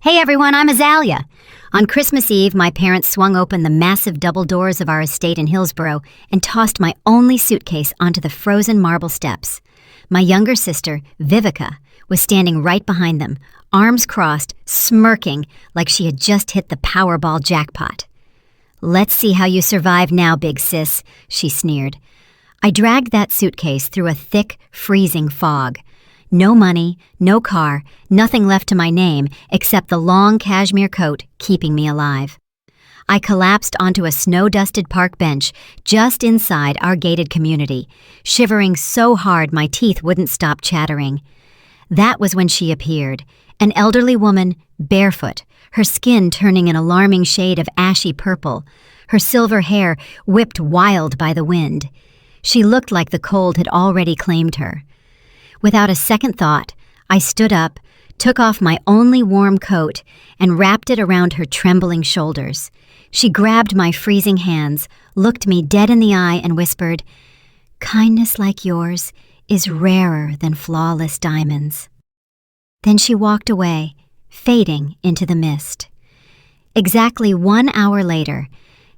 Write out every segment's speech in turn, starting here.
Hey everyone, I'm Azalea. On Christmas Eve, my parents swung open the massive double doors of our estate in Hillsborough and tossed my only suitcase onto the frozen marble steps. My younger sister, Vivica, was standing right behind them, arms crossed, smirking like she had just hit the Powerball jackpot. "Let's see how you survive now, big sis," she sneered. I dragged that suitcase through a thick, freezing fog. No money, no car, nothing left to my name except the long cashmere coat keeping me alive. I collapsed onto a snow-dusted park bench just inside our gated community, shivering so hard my teeth wouldn't stop chattering. That was when she appeared, an elderly woman, barefoot, her skin turning an alarming shade of ashy purple, her silver hair whipped wild by the wind. She looked like the cold had already claimed her. Without a second thought, I stood up, took off my only warm coat, and wrapped it around her trembling shoulders. She grabbed my freezing hands, looked me dead in the eye, and whispered, "Kindness like yours is rarer than flawless diamonds." Then she walked away, fading into the mist. Exactly 1 hour later,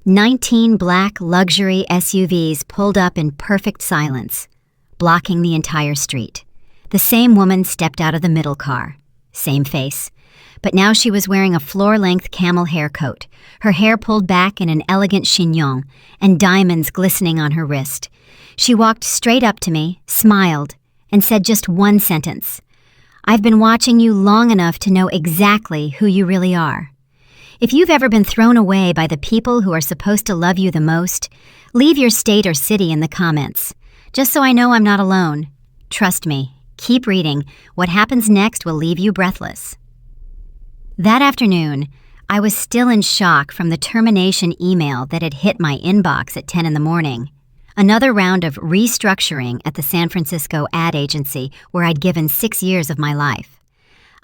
19 black luxury SUVs pulled up in perfect silence, blocking the entire street. The same woman stepped out of the middle car. Same face. But now she was wearing a floor-length camel hair coat, her hair pulled back in an elegant chignon, and diamonds glistening on her wrist. She walked straight up to me, smiled, and said just one sentence. "I've been watching you long enough to know exactly who you really are. If you've ever been thrown away by the people who are supposed to love you the most, leave your state or city in the comments, just so I know I'm not alone. Trust me. Keep reading. What happens next will leave you breathless." That afternoon, I was still in shock from the termination email that had hit my inbox at 10 in the morning. Another round of restructuring at the San Francisco ad agency where I'd given 6 years of my life.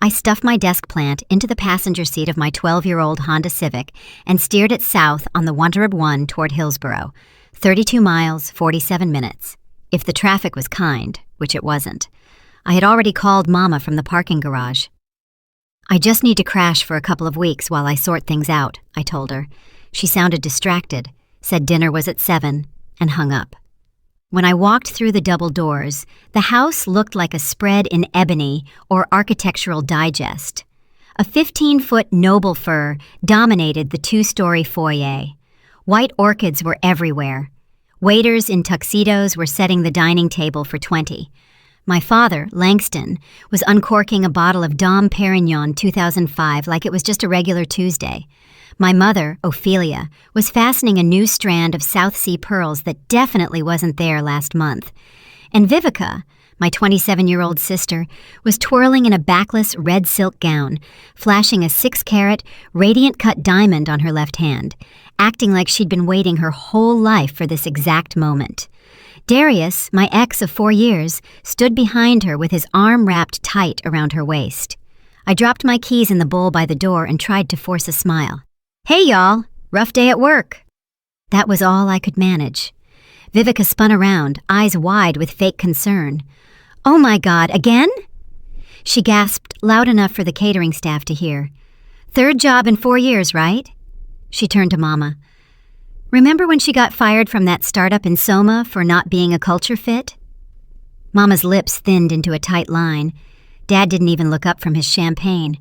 I stuffed my desk plant into the passenger seat of my 12-year-old Honda Civic and steered it south on the Wantarib 1 toward Hillsborough, 32 miles, 47 minutes. If the traffic was kind, which it wasn't. I had already called Mama from the parking garage. "I just need to crash for a couple of weeks while I sort things out," I told her. She sounded distracted, said dinner was at 7, and hung up. When I walked through the double doors, the house looked like a spread in Ebony or Architectural Digest. A 15-foot noble fir dominated the 2-story foyer. White orchids were everywhere. Waiters in tuxedos were setting the dining table for 20. My father, Langston, was uncorking a bottle of Dom Perignon 2005 like it was just a regular Tuesday. My mother, Ophelia, was fastening a new strand of South Sea pearls that definitely wasn't there last month. And Vivica, my 27-year-old sister, was twirling in a backless red silk gown, flashing a 6-carat, radiant-cut diamond on her left hand, acting like she'd been waiting her whole life for this exact moment. Darius, my ex of 4 years, stood behind her with his arm wrapped tight around her waist. I dropped my keys in the bowl by the door and tried to force a smile. "Hey, y'all. Rough day at work." That was all I could manage. Vivica spun around, eyes wide with fake concern. "Oh my God, again?" She gasped loud enough for the catering staff to hear. "Third job in 4 years, right?" She turned to Mama. "Remember when she got fired from that startup in Soma for not being a culture fit?" Mama's lips thinned into a tight line. Dad didn't even look up from his champagne.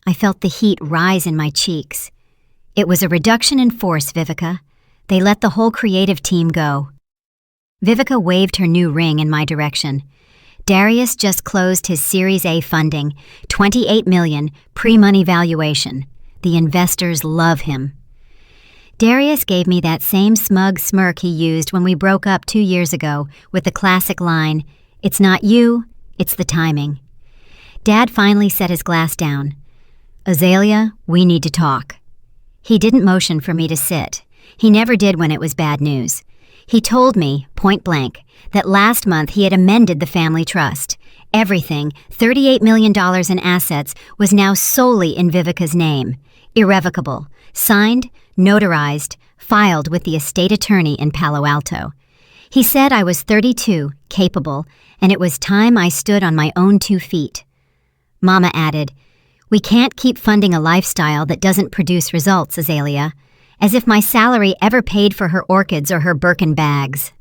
I felt the heat rise in my cheeks. "It was a reduction in force, Vivica. They let the whole creative team go." Vivica waved her new ring in my direction. "Darius just closed his Series A funding, $28 million, pre-money valuation. The investors love him." Darius gave me that same smug smirk he used when we broke up 2 years ago with the classic line, "It's not you, it's the timing." Dad finally set his glass down. "Azalea, we need to talk." He didn't motion for me to sit. He never did when it was bad news. He told me, point blank, that last month he had amended the family trust. Everything, $38 million in assets, was now solely in Vivica's name. Irrevocable. Signed, notarized, filed with the estate attorney in Palo Alto. He said I was 32, capable, and it was time I stood on my own 2 feet. Mama added, We can't keep funding a lifestyle that doesn't produce results, Azalea. As if my salary ever paid for her orchids or her Birkin bags.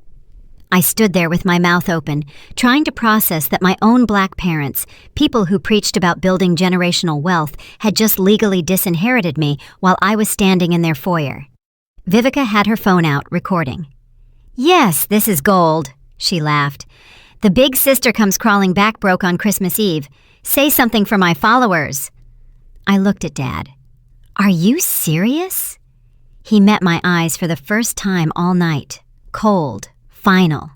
I stood there with my mouth open, trying to process that my own black parents, people who preached about building generational wealth, had just legally disinherited me while I was standing in their foyer. Vivica had her phone out, recording. "Yes, this is gold," she laughed. "The big sister comes crawling back broke on Christmas Eve. Say something for my followers." I looked at Dad. "Are you serious?" He met my eyes for the first time all night. Cold. Final.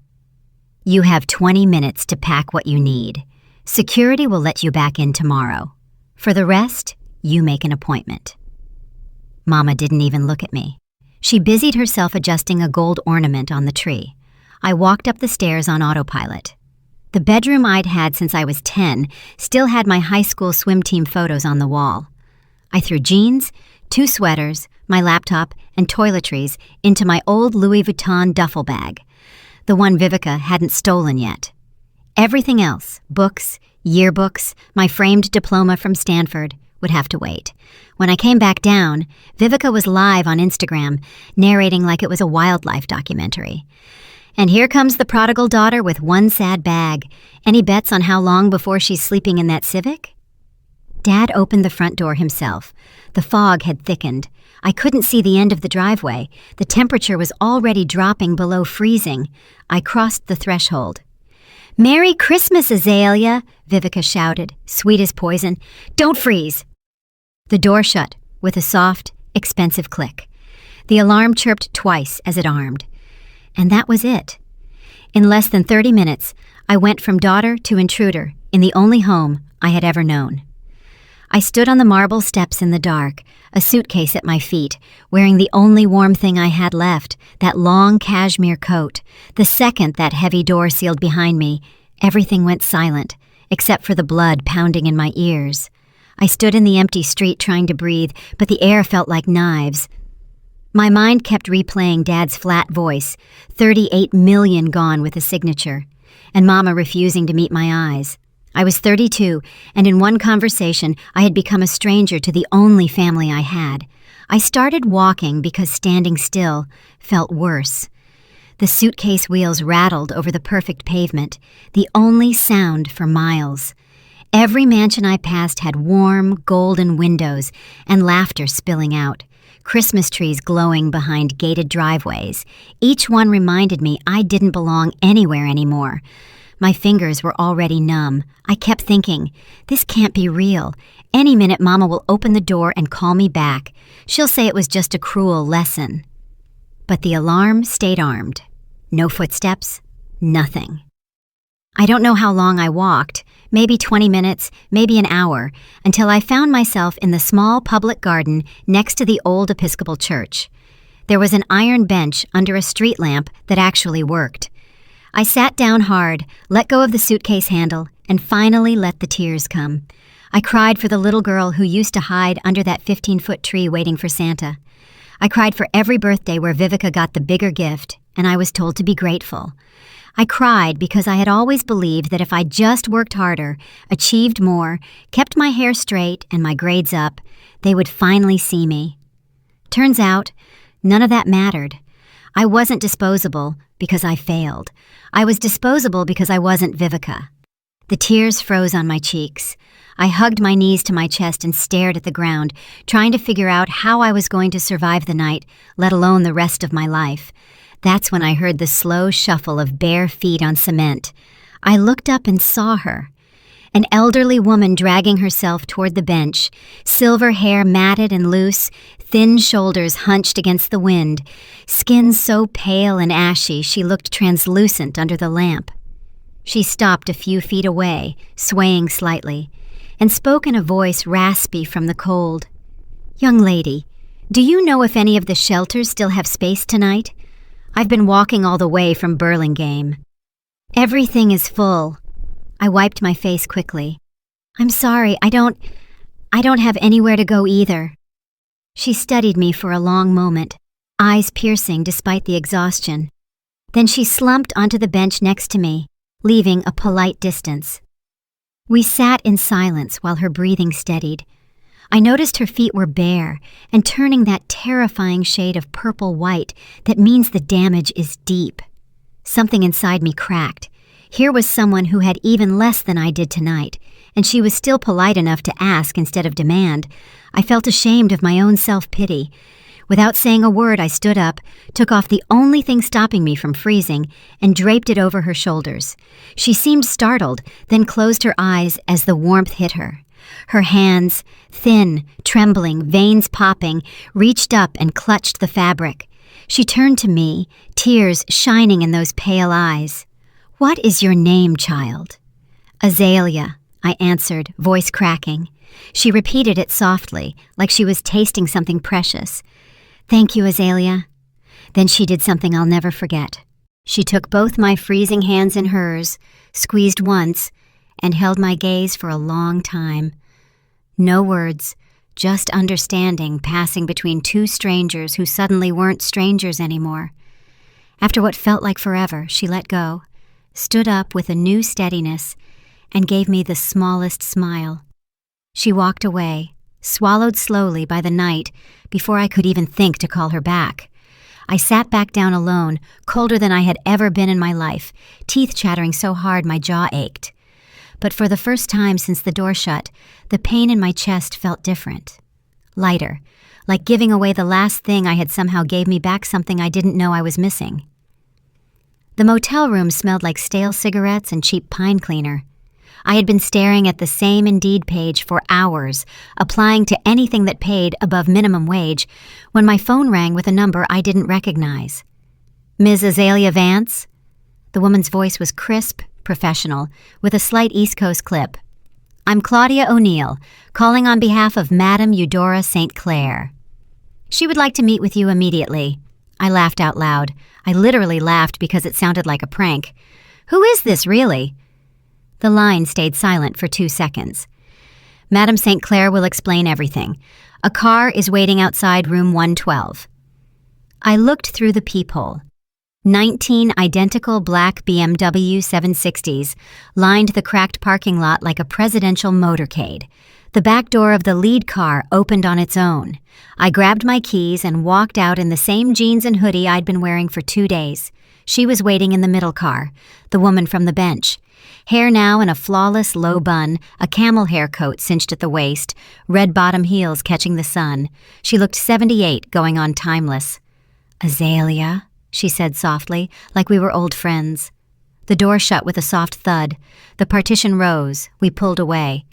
"You have 20 minutes to pack what you need. Security will let you back in tomorrow. For the rest, you make an appointment." Mama didn't even look at me. She busied herself adjusting a gold ornament on the tree. I walked up the stairs on autopilot. The bedroom I'd had since I was 10 still had my high school swim team photos on the wall. I threw jeans, 2 sweaters, my laptop, and toiletries into my old Louis Vuitton duffel bag, the one Vivica hadn't stolen yet. Everything else, books, yearbooks, my framed diploma from Stanford, would have to wait. When I came back down, Vivica was live on Instagram, narrating like it was a wildlife documentary. "And here comes the prodigal daughter with one sad bag. Any bets on how long before she's sleeping in that Civic?" Dad opened the front door himself. The fog had thickened. I couldn't see the end of the driveway. The temperature was already dropping below freezing. I crossed the threshold. "Merry Christmas, Azalea!" Vivica shouted, sweet as poison. "Don't freeze!" The door shut with a soft, expensive click. The alarm chirped twice as it armed. And that was it. In less than 30 minutes, I went from daughter to intruder in the only home I had ever known. I stood on the marble steps in the dark, a suitcase at my feet, wearing the only warm thing I had left, that long cashmere coat. The second that heavy door sealed behind me, everything went silent, except for the blood pounding in my ears. I stood in the empty street trying to breathe, but the air felt like knives. My mind kept replaying Dad's flat voice, 38 million gone with a signature, and Mama refusing to meet my eyes. I was 32, and in one conversation, I had become a stranger to the only family I had. I started walking because standing still felt worse. The suitcase wheels rattled over the perfect pavement, the only sound for miles. Every mansion I passed had warm, golden windows and laughter spilling out. Christmas trees glowing behind gated driveways. Each one reminded me I didn't belong anywhere anymore. My fingers were already numb. I kept thinking, this can't be real. Any minute Mama will open the door and call me back. She'll say it was just a cruel lesson. But the alarm stayed armed. No footsteps, nothing. I don't know how long I walked, maybe 20 minutes, maybe an hour, until I found myself in the small public garden next to the old Episcopal church. There was an iron bench under a street lamp that actually worked. I sat down hard, let go of the suitcase handle, and finally let the tears come. I cried for the little girl who used to hide under that 15-foot tree waiting for Santa. I cried for every birthday where Vivica got the bigger gift, and I was told to be grateful. I cried because I had always believed that if I just worked harder, achieved more, kept my hair straight and my grades up, they would finally see me. Turns out, none of that mattered. I wasn't disposable because I failed. I was disposable because I wasn't Vivica. The tears froze on my cheeks. I hugged my knees to my chest and stared at the ground, trying to figure out how I was going to survive the night, let alone the rest of my life. That's when I heard the slow shuffle of bare feet on cement. I looked up and saw her. An elderly woman dragging herself toward the bench, silver hair matted and loose, thin shoulders hunched against the wind, skin so pale and ashy she looked translucent under the lamp. She stopped a few feet away, swaying slightly, and spoke in a voice raspy from the cold. "Young lady, do you know if any of the shelters still have space tonight? I've been walking all the way from Burlingame. Everything is full." I wiped my face quickly. "I'm sorry, I don't have anywhere to go either." She studied me for a long moment, eyes piercing despite the exhaustion. Then she slumped onto the bench next to me, leaving a polite distance. We sat in silence while her breathing steadied. I noticed her feet were bare and turning that terrifying shade of purple-white that means the damage is deep. Something inside me cracked. Here was someone who had even less than I did tonight, and she was still polite enough to ask instead of demand. I felt ashamed of my own self-pity. Without saying a word, I stood up, took off the only thing stopping me from freezing, and draped it over her shoulders. She seemed startled, then closed her eyes as the warmth hit her. Her hands, thin, trembling, veins popping, reached up and clutched the fabric. She turned to me, tears shining in those pale eyes. "What is your name, child?" "Azalea," I answered, voice cracking. She repeated it softly, like she was tasting something precious. "Thank you, Azalea." Then she did something I'll never forget. She took both my freezing hands in hers, squeezed once, and held my gaze for a long time. No words, just understanding passing between two strangers who suddenly weren't strangers anymore. After what felt like forever, she let go, stood up with a new steadiness, and gave me the smallest smile. She walked away, swallowed slowly by the night before I could even think to call her back. I sat back down alone, colder than I had ever been in my life, teeth chattering so hard my jaw ached. But for the first time since the door shut, the pain in my chest felt different. Lighter, like giving away the last thing I had somehow gave me back something I didn't know I was missing. The motel room smelled like stale cigarettes and cheap pine cleaner. I had been staring at the same Indeed page for hours, applying to anything that paid above minimum wage, when my phone rang with a number I didn't recognize. "Ms. Azalea Vance?" The woman's voice was crisp, professional, with a slight East Coast clip. "I'm Claudia O'Neill, calling on behalf of Madame Eudora St. Clair. She would like to meet with you immediately." I laughed out loud. I literally laughed because it sounded like a prank. "Who is this, really?" The line stayed silent for 2 seconds. "Madame St. Clair will explain everything. A car is waiting outside room 112. I looked through the peephole. 19 identical black BMW 760s lined the cracked parking lot like a presidential motorcade. The back door of the lead car opened on its own. I grabbed my keys and walked out in the same jeans and hoodie I'd been wearing for 2 days. She was waiting in the middle car, the woman from the bench. Hair now in a flawless low bun, a camel hair coat cinched at the waist, red bottom heels catching the sun. She looked 78, going on timeless. "Azalea," she said softly, like we were old friends. The door shut with a soft thud. The partition rose. We pulled away.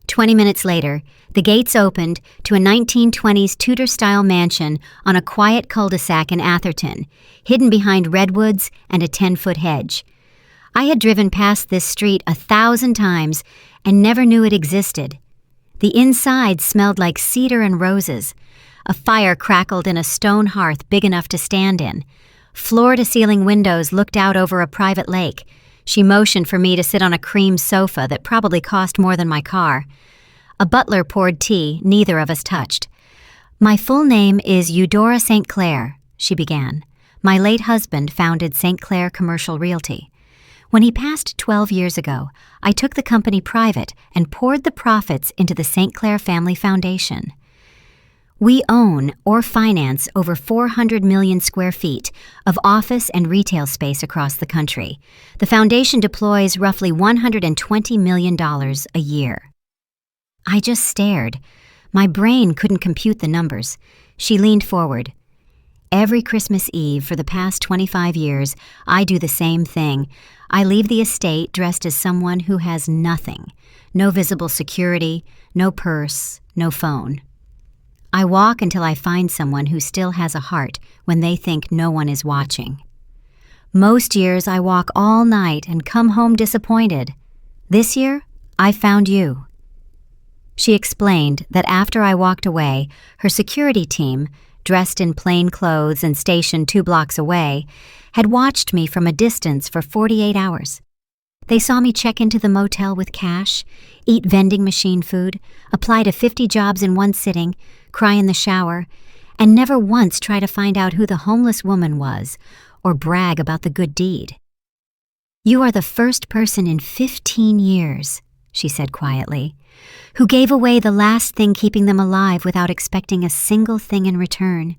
20 minutes later, the gates opened to a 1920s Tudor-style mansion on a quiet cul-de-sac in Atherton, hidden behind redwoods and a 10-foot hedge. I had driven past this street 1,000 times and never knew it existed. The inside smelled like cedar and roses. A fire crackled in a stone hearth big enough to stand in. Floor-to-ceiling windows looked out over a private lake. She motioned for me to sit on a cream sofa that probably cost more than my car. A butler poured tea, neither of us touched. "My full name is Eudora St. Clair," she began. "My late husband founded St. Clair Commercial Realty. When he passed 12 years ago, I took the company private and poured the profits into the St. Clair Family Foundation. We own or finance over 400 million square feet of office and retail space across the country. The foundation deploys roughly $120 million a year." I just stared. My brain couldn't compute the numbers. She leaned forward. "Every Christmas Eve for the past 25 years, I do the same thing. I leave the estate dressed as someone who has nothing. No visible security, no purse, no phone. I walk until I find someone who still has a heart when they think no one is watching. Most years I walk all night and come home disappointed. This year, I found you." She explained that after I walked away, her security team, dressed in plain clothes and stationed 2 blocks away, had watched me from a distance for 48 hours. They saw me check into the motel with cash, eat vending machine food, apply to 50 jobs in one sitting, cry in the shower, and never once try to find out who the homeless woman was or brag about the good deed. "You are the first person in 15 years," she said quietly, who gave away the last thing keeping them alive without expecting a single thing in return.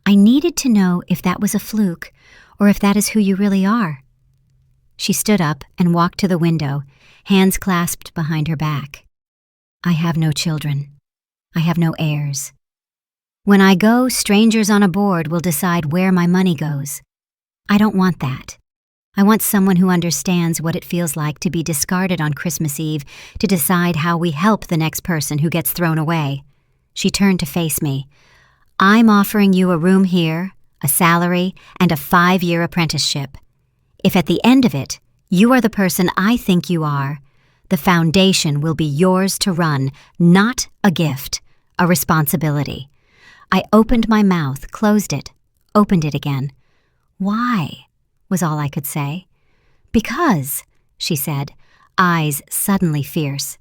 I needed to know if that was a fluke or if that is who you really are. She stood up and walked to the window, hands clasped behind her back. I have no children. I have no heirs. When I go, strangers on a board will decide where my money goes. I don't want that. I want someone who understands what it feels like to be discarded on Christmas Eve to decide how we help the next person who gets thrown away. She turned to face me. I'm offering you a room here, a salary, and a 5-year apprenticeship. If at the end of it, you are the person I think you are, the foundation will be yours to run, not a gift, a responsibility. I opened my mouth, closed it, opened it again. Why? Was all I could say. Because, she said, eyes suddenly fierce.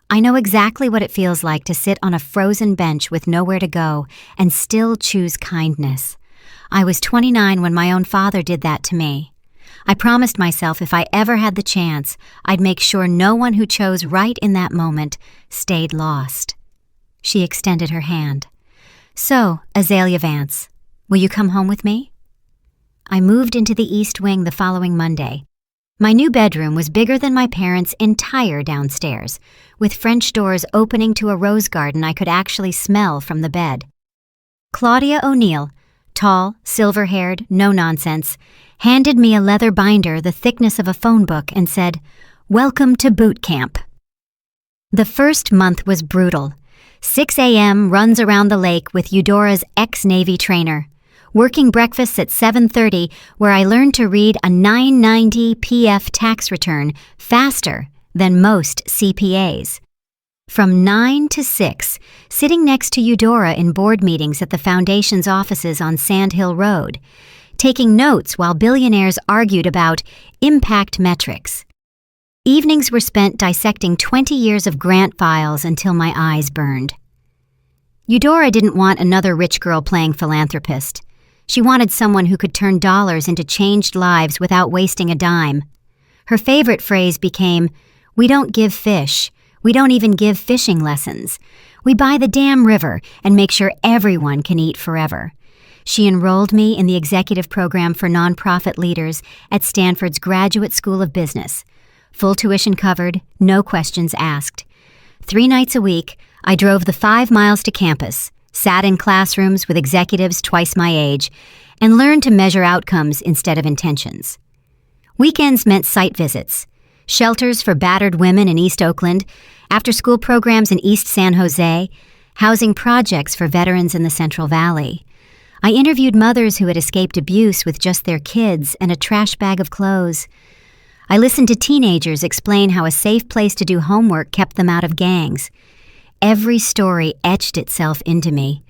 I know exactly what it feels like to sit on a frozen bench with nowhere to go and still choose kindness. I was 29 when my own father did that to me. I promised myself if I ever had the chance, I'd make sure no one who chose right in that moment stayed lost. She extended her hand. So, Azalea Vance, will you come home with me? I moved into the East Wing the following Monday. My new bedroom was bigger than my parents' entire downstairs, with French doors opening to a rose garden I could actually smell from the bed. Claudia O'Neill, tall, silver-haired, no-nonsense, handed me a leather binder the thickness of a phone book and said, "Welcome to boot camp." The first month was brutal. 6 a.m. runs around the lake with Eudora's ex-Navy trainer. Working breakfasts at 7:30, where I learned to read a 990 PF tax return faster than most CPAs. From 9 to 6, sitting next to Eudora in board meetings at the Foundation's offices on Sand Hill Road, taking notes while billionaires argued about impact metrics. Evenings were spent dissecting 20 years of grant files until my eyes burned. Eudora didn't want another rich girl playing philanthropist. She wanted someone who could turn dollars into changed lives without wasting a dime. Her favorite phrase became, "We don't give fish. We don't even give fishing lessons. We buy the damn river and make sure everyone can eat forever." She enrolled me in the executive program for nonprofit leaders at Stanford's Graduate School of Business. Full tuition covered, no questions asked. 3 nights a week, I drove the 5 miles to campus, sat in classrooms with executives twice my age, and learned to measure outcomes instead of intentions. Weekends meant site visits, shelters for battered women in East Oakland, after-school programs in East San Jose, housing projects for veterans in the Central Valley. I interviewed mothers who had escaped abuse with just their kids and a trash bag of clothes. I listened to teenagers explain how a safe place to do homework kept them out of gangs. Every story etched itself into me.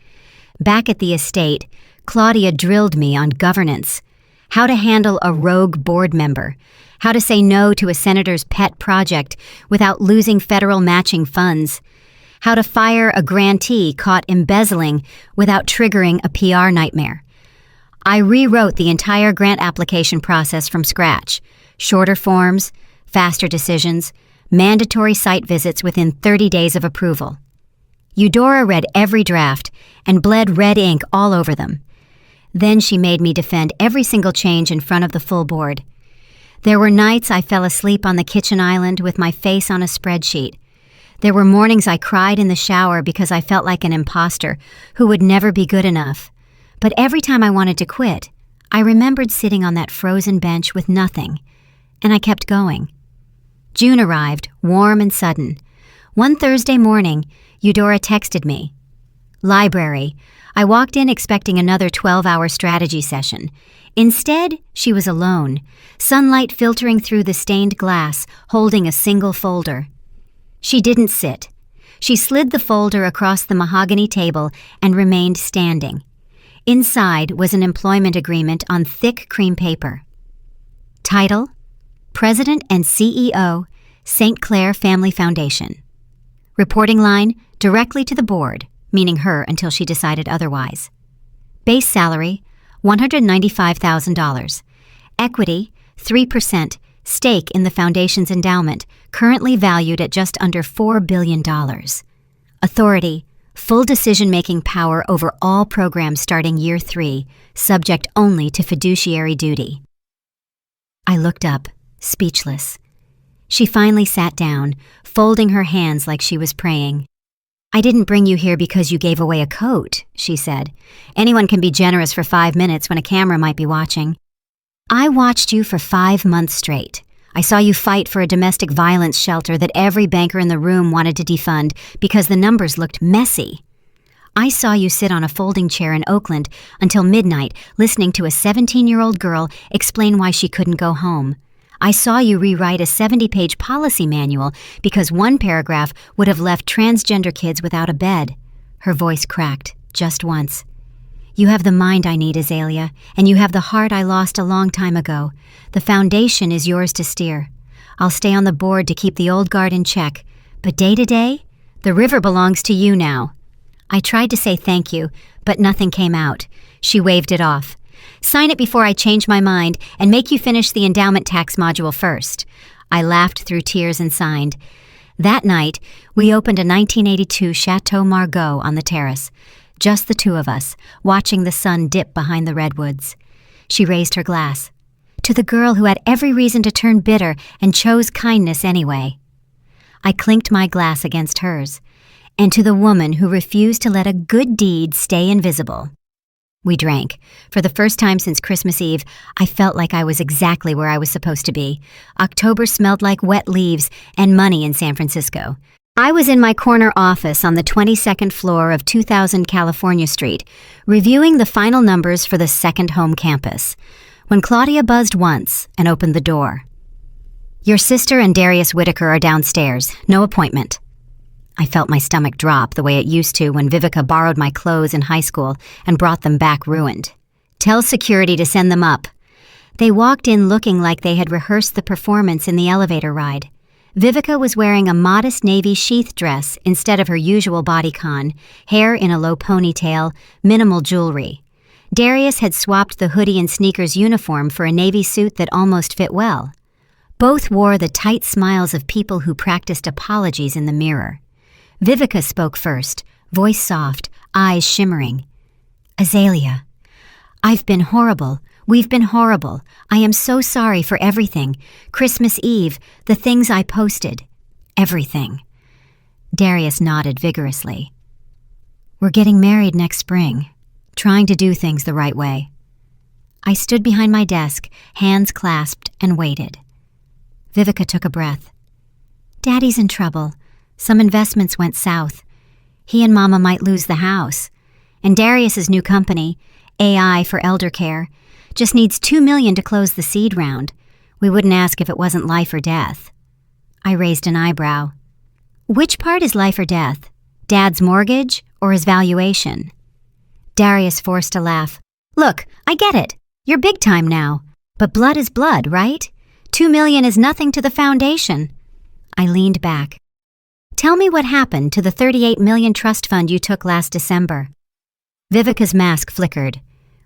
Back at the estate, Claudia drilled me on governance, how to handle a rogue board member, how to say no to a senator's pet project without losing federal matching funds, how to fire a grantee caught embezzling without triggering a PR nightmare. I rewrote the entire grant application process from scratch. Shorter forms, faster decisions, mandatory site visits within 30 days of approval. Eudora read every draft and bled red ink all over them. Then she made me defend every single change in front of the full board. There were nights I fell asleep on the kitchen island with my face on a spreadsheet. There were mornings I cried in the shower because I felt like an imposter who would never be good enough. But every time I wanted to quit, I remembered sitting on that frozen bench with nothing, and I kept going. June arrived, warm and sudden. One Thursday morning, Eudora texted me. Library. I walked in expecting another 12-hour strategy session. Instead, she was alone, sunlight filtering through the stained glass, holding a single folder. She didn't sit. She slid the folder across the mahogany table and remained standing. Inside was an employment agreement on thick cream paper. Title: President and CEO, St. Clair Family Foundation. Reporting line: directly to the board, meaning her until she decided otherwise. Base salary: $195,000. Equity: 3%, stake in the foundation's endowment, currently valued at just under $4 billion. Authority, full decision-making power over all programs starting year 3, subject only to fiduciary duty. I looked up, speechless. She finally sat down, folding her hands like she was praying. "I didn't bring you here because you gave away a coat," she said. "Anyone can be generous for 5 minutes when a camera might be watching. I watched you for 5 months straight. I saw you fight for a domestic violence shelter that every banker in the room wanted to defund because the numbers looked messy. I saw you sit on a folding chair in Oakland until midnight listening to a 17-year-old girl explain why she couldn't go home. I saw you rewrite a 70-page policy manual because one paragraph would have left transgender kids without a bed." Her voice cracked, just once. "You have the mind I need, Azalea, and you have the heart I lost a long time ago. The foundation is yours to steer. I'll stay on the board to keep the old guard in check, but day to day, the river belongs to you now." I tried to say thank you, but nothing came out. She waved it off. "Sign it before I change my mind and make you finish the endowment tax module first." I laughed through tears and signed. That night, we opened a 1982 Chateau Margaux on the terrace. Just the two of us, watching the sun dip behind the redwoods. She raised her glass. "To the girl who had every reason to turn bitter and chose kindness anyway." I clinked my glass against hers. "And to the woman who refused to let a good deed stay invisible." We drank. For the first time since Christmas Eve, I felt like I was exactly where I was supposed to be. October smelled like wet leaves and money in San Francisco. I was in my corner office on the 22nd floor of 2000 California Street, reviewing the final numbers for the second home campus, when Claudia buzzed once and opened the door. "Your sister and Darius Whitaker are downstairs. No appointment." I felt my stomach drop the way it used to when Vivica borrowed my clothes in high school and brought them back ruined. "Tell security to send them up." They walked in looking like they had rehearsed the performance in the elevator ride. Vivica was wearing a modest navy sheath dress instead of her usual bodycon, hair in a low ponytail, minimal jewelry. Darius had swapped the hoodie and sneakers uniform for a navy suit that almost fit well. Both wore the tight smiles of people who practiced apologies in the mirror. Vivica spoke first, voice soft, eyes shimmering. "Azalea, I've been horrible. We've been horrible. I am so sorry for everything. Christmas Eve, the things I posted. Everything." Darius nodded vigorously. "We're getting married next spring, trying to do things the right way." I stood behind my desk, hands clasped, and waited. Vivica took a breath. "Daddy's in trouble. Some investments went south. He and Mama might lose the house. And Darius's new company, AI for Elder Care, just needs $2 million to close the seed round. We wouldn't ask if it wasn't life or death." I raised an eyebrow. "Which part is life or death? Dad's mortgage or his valuation?" Darius forced a laugh. "Look, I get it. You're big time now. But blood is blood, right? $2 million is nothing to the foundation." I leaned back. "Tell me what happened to the $38 million trust fund you took last December." Vivica's mask flickered.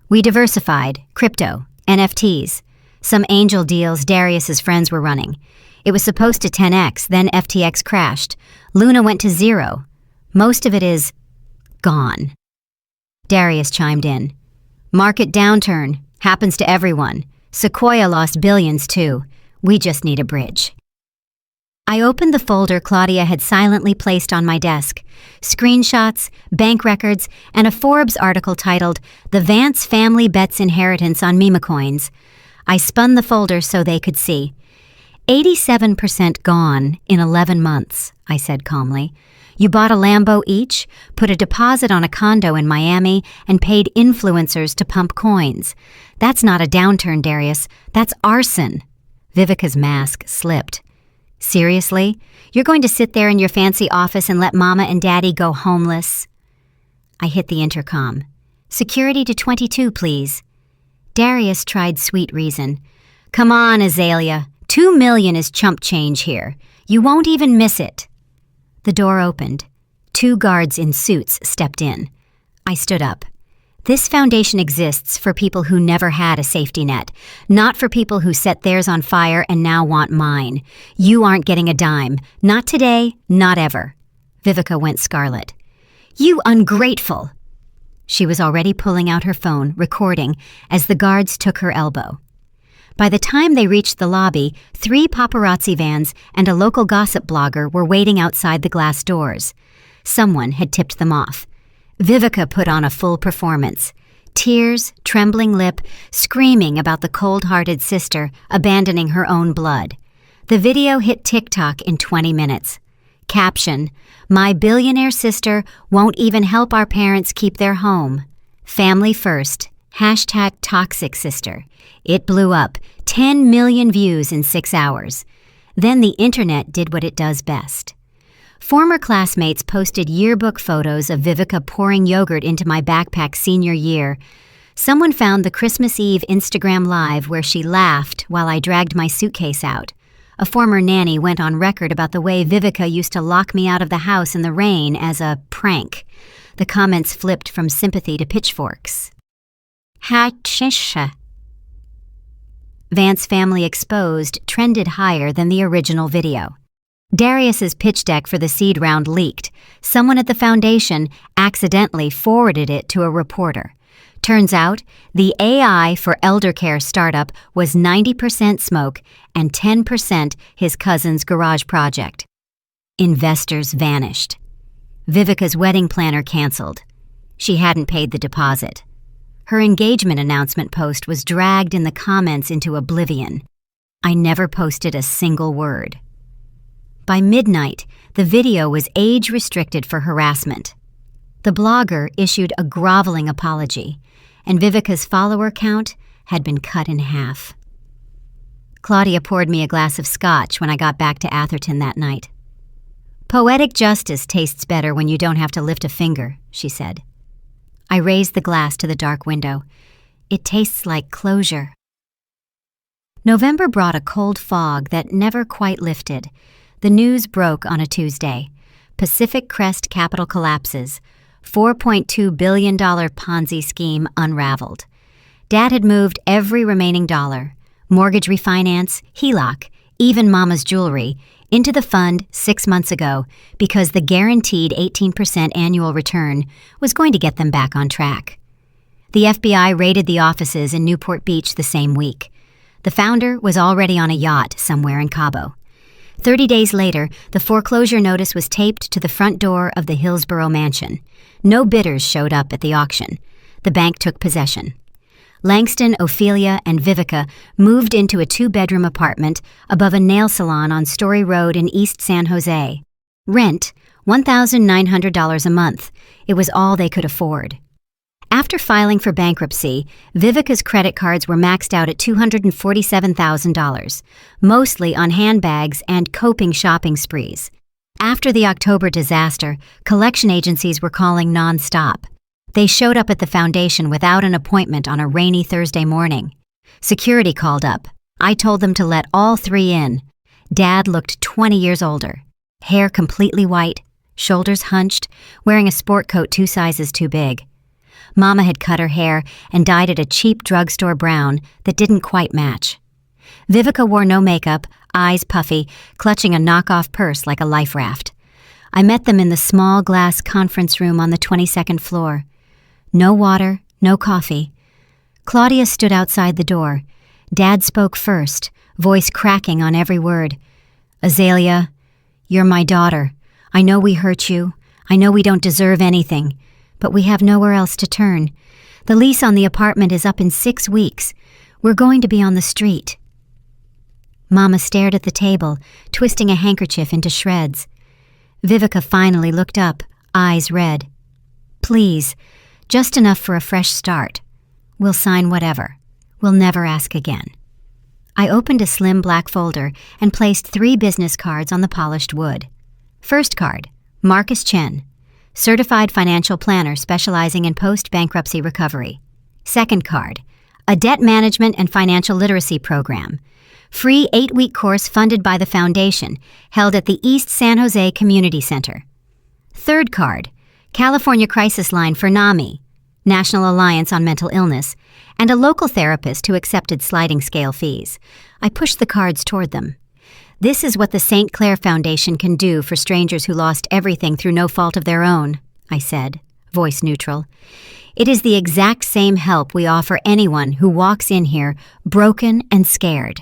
"We diversified, crypto, NFTs, some angel deals Darius's friends were running. It was supposed to 10x, then FTX crashed. Luna went to 0. Most of it is gone." Darius chimed in. "Market downturn. Happens to everyone. Sequoia lost billions too. We just need a bridge." I opened the folder Claudia had silently placed on my desk. Screenshots, bank records, and a Forbes article titled, "The Vance Family Bets Inheritance on Meme Coins." I spun the folder so they could see. 87% gone in 11 months, I said calmly. "You bought a Lambo each, put a deposit on a condo in Miami, and paid influencers to pump coins. That's not a downturn, Darius. That's arson." Vivica's mask slipped. "Seriously? You're going to sit there in your fancy office and let Mama and Daddy go homeless?" I hit the intercom. "Security to 22, please." Darius tried sweet reason. "Come on, Azalea. $2 million is chump change here. You won't even miss it." The door opened. 2 guards in suits stepped in. I stood up. This foundation exists for people who never had a safety net, not for people who set theirs on fire and now want mine. You aren't getting a dime. Not today, not ever. Vivica went scarlet. You ungrateful! She was already pulling out her phone, recording, as the guards took her elbow. By the time they reached the lobby, 3 paparazzi vans and a local gossip blogger were waiting outside the glass doors. Someone had tipped them off. Vivica put on a full performance. Tears, trembling lip, screaming about the cold-hearted sister abandoning her own blood. The video hit TikTok in 20 minutes. Caption, "My billionaire sister won't even help our parents keep their home. Family first. Hashtag toxic sister." It blew up. 10 million views in 6 hours. Then the internet did what it does best. Former classmates posted yearbook photos of Vivica pouring yogurt into my backpack senior year. Someone found the Christmas Eve Instagram Live where she laughed while I dragged my suitcase out. A former nanny went on record about the way Vivica used to lock me out of the house in the rain as a prank. The comments flipped from sympathy to pitchforks. Ha-chisha. Vance Family Exposed trended higher than the original video. Darius's pitch deck for the seed round leaked. Someone at the foundation accidentally forwarded it to a reporter. Turns out, the AI for elder care startup was 90% smoke and 10% his cousin's garage project. Investors vanished. Vivica's wedding planner canceled. She hadn't paid the deposit. Her engagement announcement post was dragged in the comments into oblivion. I never posted a single word. By midnight, the video was age-restricted for harassment. The blogger issued a groveling apology, and Vivica's follower count had been cut in half. Claudia poured me a glass of scotch when I got back to Atherton that night. "Poetic justice tastes better when you don't have to lift a finger," she said. I raised the glass to the dark window. "It tastes like closure." November brought a cold fog that never quite lifted. The news broke on a Tuesday. Pacific Crest Capital collapses. $4.2 billion Ponzi scheme unraveled. Dad had moved every remaining dollar, mortgage refinance, HELOC, even Mama's jewelry, into the fund 6 months ago because the guaranteed 18% annual return was going to get them back on track. The FBI raided the offices in Newport Beach the same week. The founder was already on a yacht somewhere in Cabo. 30 days later, the foreclosure notice was taped to the front door of the Hillsborough mansion. No bidders showed up at the auction. The bank took possession. Langston, Ophelia, and Vivica moved into a 2-bedroom apartment above a nail salon on Story Road in East San Jose. Rent, $1,900 a month. It was all they could afford. After filing for bankruptcy, Vivica's credit cards were maxed out at $247,000, mostly on handbags and coping shopping sprees. After the October disaster, collection agencies were calling nonstop. They showed up at the foundation without an appointment on a rainy Thursday morning. Security called up. I told them to let all 3 in. Dad looked 20 years older. Hair completely white, shoulders hunched, wearing a sport coat 2 sizes too big. Mama had cut her hair and dyed it a cheap drugstore brown that didn't quite match. Vivica wore no makeup, eyes puffy, clutching a knockoff purse like a life raft. I met them in the small glass conference room on the 22nd floor. No water, no coffee. Claudia stood outside the door. Dad spoke first, voice cracking on every word. "Azalea, you're my daughter. I know we hurt you. I know we don't deserve anything. But we have nowhere else to turn. The lease on the apartment is up in 6 weeks. We're going to be on the street." Mama stared at the table, twisting a handkerchief into shreds. Vivica finally looked up, eyes red. "Please, just enough for a fresh start. We'll sign whatever. We'll never ask again." I opened a slim black folder and placed 3 business cards on the polished wood. First card, Marcus Chen, Certified Financial Planner specializing in post-bankruptcy recovery. Second card, a debt management and financial literacy program. Free 8-week course funded by the foundation, held at the East San Jose Community Center. Third card, California Crisis Line for NAMI. National Alliance on Mental Illness, and a local therapist who accepted sliding scale fees. I pushed the cards toward them. This is what the St. Clair Foundation can do for strangers who lost everything through no fault of their own, I said, voice neutral. It is the exact same help we offer anyone who walks in here broken and scared.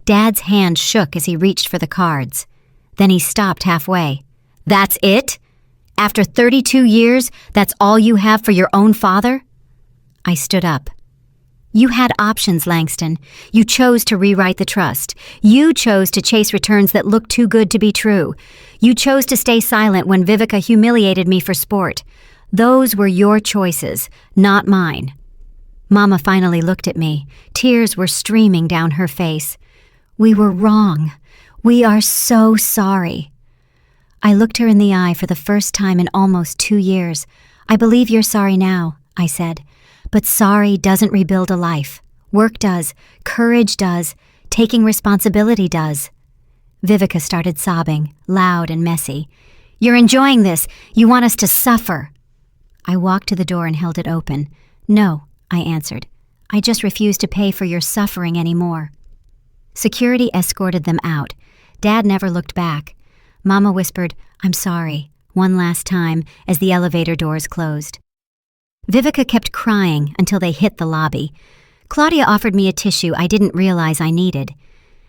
Dad's hand shook as he reached for the cards. Then he stopped halfway. That's it? After 32 years, that's all you have for your own father? I stood up. You had options, Langston. You chose to rewrite the trust. You chose to chase returns that looked too good to be true. You chose to stay silent when Vivica humiliated me for sport. Those were your choices, not mine. Mama finally looked at me. Tears were streaming down her face. We were wrong. We are so sorry. I looked her in the eye for the first time in almost 2 years. I believe you're sorry now, I said. But sorry doesn't rebuild a life. Work does. Courage does. Taking responsibility does. Vivica started sobbing, loud and messy. You're enjoying this. You want us to suffer. I walked to the door and held it open. No, I answered. I just refuse to pay for your suffering anymore. Security escorted them out. Dad never looked back. Mama whispered, I'm sorry, one last time as the elevator doors closed. Vivica kept crying until they hit the lobby. Claudia offered me a tissue I didn't realize I needed.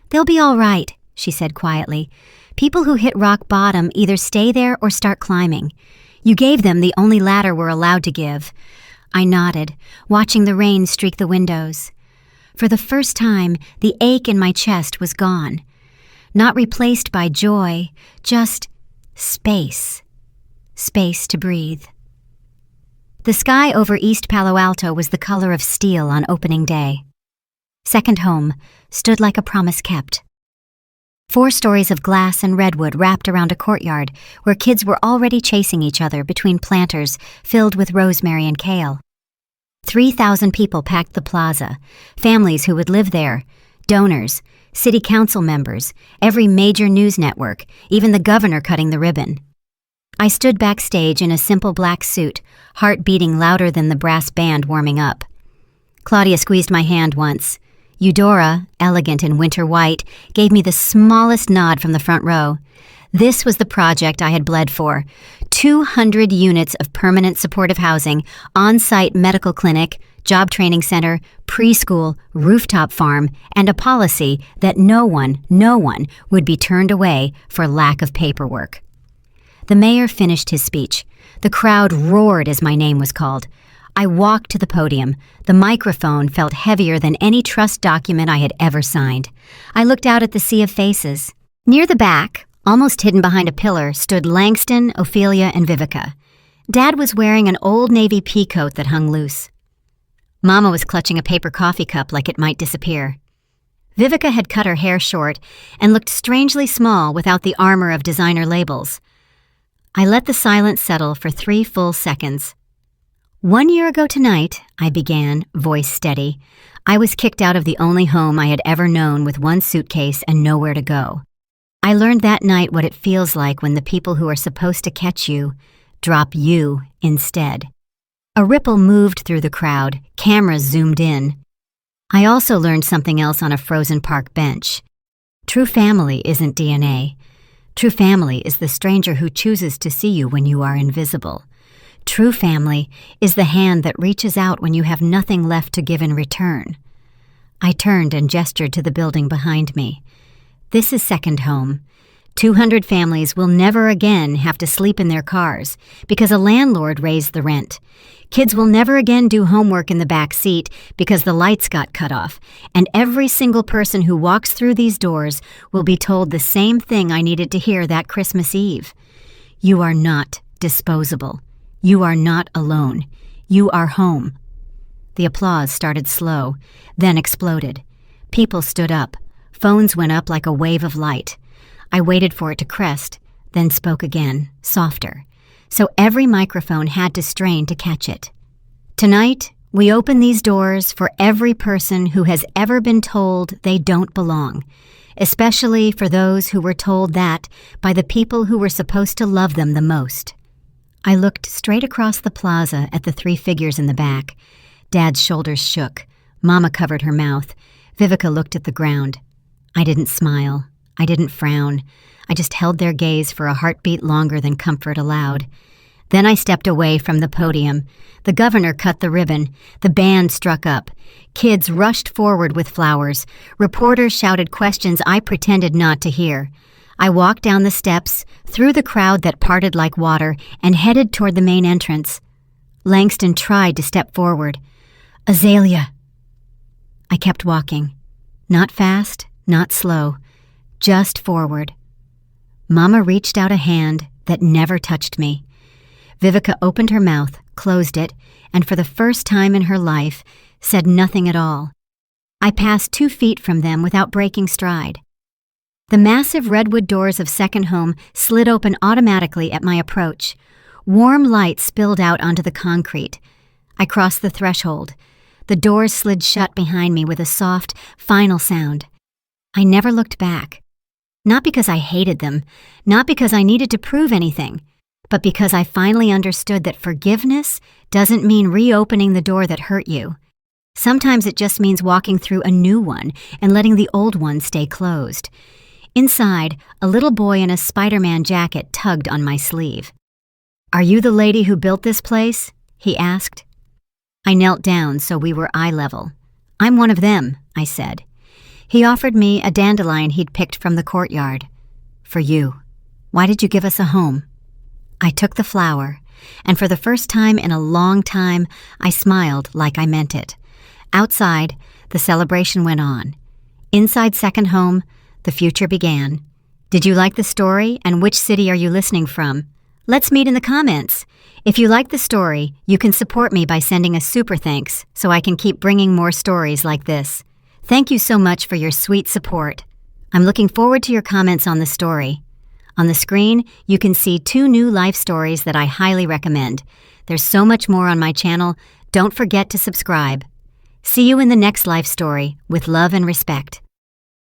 They'll be all right, she said quietly. People who hit rock bottom either stay there or start climbing. You gave them the only ladder we're allowed to give. I nodded, watching the rain streak the windows. For the first time, the ache in my chest was gone. Not replaced by joy, just space. Space to breathe. The sky over East Palo Alto was the color of steel on opening day. Second home stood like a promise kept. 4 stories of glass and redwood wrapped around a courtyard where kids were already chasing each other between planters filled with rosemary and kale. 3,000 people packed the plaza, families who would live there, donors, city council members, every major news network, even the governor cutting the ribbon. I stood backstage in a simple black suit, heart beating louder than the brass band warming up. Claudia squeezed my hand once. Eudora, elegant in winter white, gave me the smallest nod from the front row. This was the project I had bled for. 200 units of permanent supportive housing, on-site medical clinic, job training center, preschool, rooftop farm, and a policy that no one would be turned away for lack of paperwork. The mayor finished his speech. The crowd roared as my name was called. I walked to the podium. The microphone felt heavier than any trust document I had ever signed. I looked out at the sea of faces. Near the back, almost hidden behind a pillar, stood Langston, Ophelia, and Vivica. Dad was wearing an old navy peacoat that hung loose. Mama was clutching a paper coffee cup like it might disappear. Vivica had cut her hair short and looked strangely small without the armor of designer labels. I let the silence settle for 3 full seconds. 1 year ago tonight, I began, voice steady, I was kicked out of the only home I had ever known with 1 suitcase and nowhere to go. I learned that night what it feels like when the people who are supposed to catch you drop you instead. A ripple moved through the crowd, cameras zoomed in. I also learned something else on a frozen park bench. True family isn't DNA. True family is the stranger who chooses to see you when you are invisible. True family is the hand that reaches out when you have nothing left to give in return. I turned and gestured to the building behind me. This is second home. 200 families will never again have to sleep in their cars because a landlord raised the rent. Kids will never again do homework in the back seat because the lights got cut off. And every single person who walks through these doors will be told the same thing I needed to hear that Christmas Eve. You are not disposable. You are not alone. You are home. The applause started slow, then exploded. People stood up. Phones went up like a wave of light. I waited for it to crest, then spoke again, softer. So every microphone had to strain to catch it. Tonight, we open these doors for every person who has ever been told they don't belong, especially for those who were told that by the people who were supposed to love them the most. I looked straight across the plaza at the 3 figures in the back. Dad's shoulders shook. Mama covered her mouth. Vivica looked at the ground. I didn't smile. I didn't frown. I just held their gaze for a heartbeat longer than comfort allowed. Then I stepped away from the podium. The governor cut the ribbon. The band struck up. Kids rushed forward with flowers. Reporters shouted questions I pretended not to hear. I walked down the steps, through the crowd that parted like water, and headed toward the main entrance. Langston tried to step forward. Azalea. I kept walking. Not fast, not slow. Just forward. Mama reached out a hand that never touched me. Vivica opened her mouth, closed it, and for the first time in her life, said nothing at all. I passed 2 feet from them without breaking stride. The massive redwood doors of Second Home slid open automatically at my approach. Warm light spilled out onto the concrete. I crossed the threshold. The doors slid shut behind me with a soft, final sound. I never looked back. Not because I hated them, not because I needed to prove anything, but because I finally understood that forgiveness doesn't mean reopening the door that hurt you. Sometimes it just means walking through a new one and letting the old one stay closed. Inside, a little boy in a Spider-Man jacket tugged on my sleeve. "Are you the lady who built this place?" he asked. I knelt down so we were eye level. "I'm one of them," I said. He offered me a dandelion he'd picked from the courtyard. "For you. Why did you give us a home?" I took the flower, and for the first time in a long time, I smiled like I meant it. Outside, the celebration went on. Inside Second Home, the future began. Did you like the story, and which city are you listening from? Let's meet in the comments. If you like the story, you can support me by sending a super thanks so I can keep bringing more stories like this. Thank you so much for your sweet support. I'm looking forward to your comments on the story. On the screen, you can see 2 new life stories that I highly recommend. There's so much more on my channel. Don't forget to subscribe. See you in the next life story with love and respect.